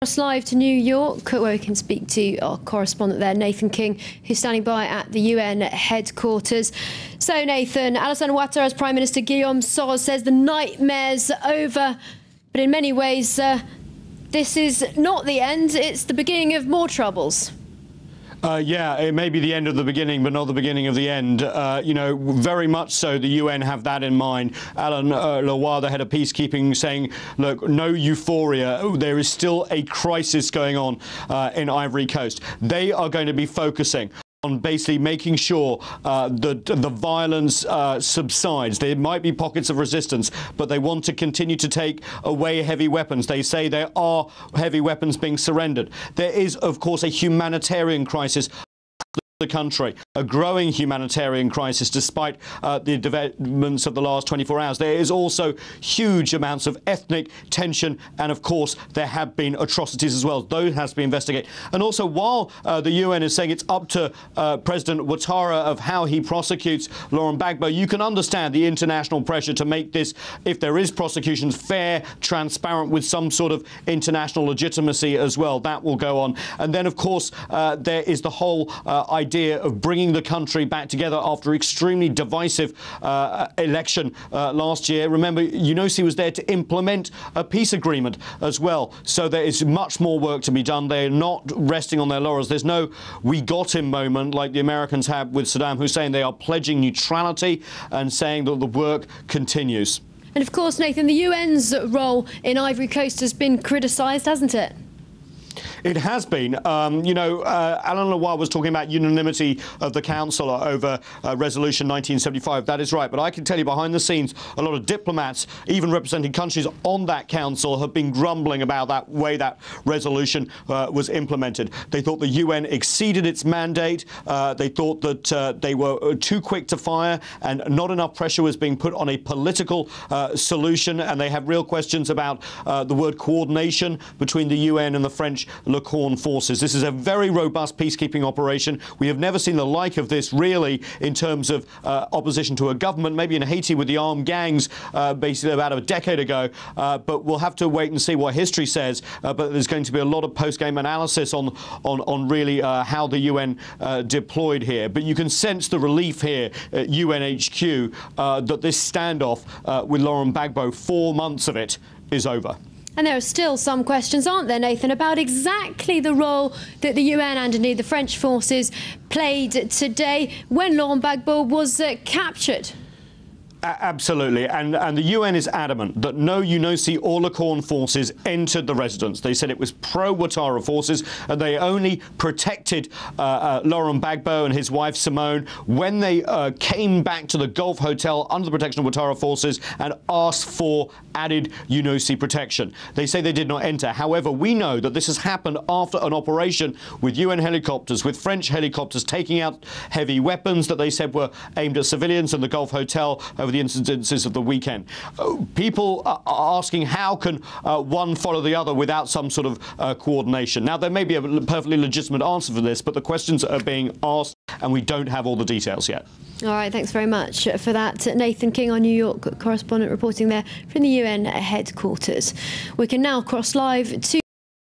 Us live to New York, where we can speak to our correspondent there, Nathan King, who's standing by at the UN headquarters. So, Nathan, Alassane Ouattara's Prime Minister Guillaume Soro says the nightmare's over, but in many ways, this is not the end, it's the beginning of more troubles. Yeah, it may be the end of the beginning, but not the beginning of the end. You know, very much so the UN have that in mind. Alassane Ouattara, the head of peacekeeping, saying, look, no euphoria. There is still a crisis going on in Ivory Coast. They are going to be focusing on basically making sure that the violence subsides. There might be pockets of resistance, but they want to continue to take away heavy weapons. They say there are heavy weapons being surrendered. There is, of course, a humanitarian crisis the country, a growing humanitarian crisis despite the developments of the last 24 hours. There is also huge amounts of ethnic tension, and of course there have been atrocities as well. Those has to be investigated. And also, while the UN is saying it's up to President Ouattara of how he prosecutes Laurent Gbagbo, you can understand the international pressure to make this, if there is prosecutions, fair, transparent, with some sort of international legitimacy as well. That will go on. And then, of course, there is the whole idea of bringing the country back together after extremely divisive election last year. Remember, UNOSI was there to implement a peace agreement as well. So there is much more work to be done. They're not resting on their laurels. There's no "we got him" moment like the Americans have with Saddam Hussein. They are pledging neutrality and saying that the work continues. And of course, Nathan, the UN's role in Ivory Coast has been criticised, hasn't it? It has been. You know, Alassane Ouattara was talking about unanimity of the Council over Resolution 1975. That is right. But I can tell you behind the scenes, a lot of diplomats, even representing countries on that Council, have been grumbling about that way that resolution was implemented. They thought the UN exceeded its mandate. They thought that they were too quick to fire and not enough pressure was being put on a political solution. And they have real questions about the word coordination between the UN and the French forces. This is a very robust peacekeeping operation. We have never seen the like of this, really, in terms of opposition to a government, maybe in Haiti with the armed gangs basically about a decade ago. But we'll have to wait and see what history says. But there's going to be a lot of post-game analysis on really how the UN deployed here. But you can sense the relief here at UNHQ that this standoff with Laurent Gbagbo, 4 months of it, is over. And there are still some questions, aren't there, Nathan, about exactly the role that the UN and indeed the French forces played today when Laurent Gbagbo was captured. Absolutely, and the UN is adamant that no UNOSI or Lacan forces entered the residence. They said it was pro-Ouattara forces, and they only protected Laurent Gbagbo and his wife Simone when they came back to the Gulf Hotel under the protection of Ouattara forces and asked for added UNOSI protection. They say they did not enter. However, we know that this has happened after an operation with UN helicopters, with French helicopters taking out heavy weapons that they said were aimed at civilians in the Gulf Hotel over the incidences of the weekend. People are asking how can one follow the other without some sort of coordination. Now, there may be a perfectly legitimate answer for this, but the questions are being asked and we don't have all the details yet. All right, thanks very much for that. Nathan King, our New York correspondent, reporting there from the UN headquarters. We can now cross live to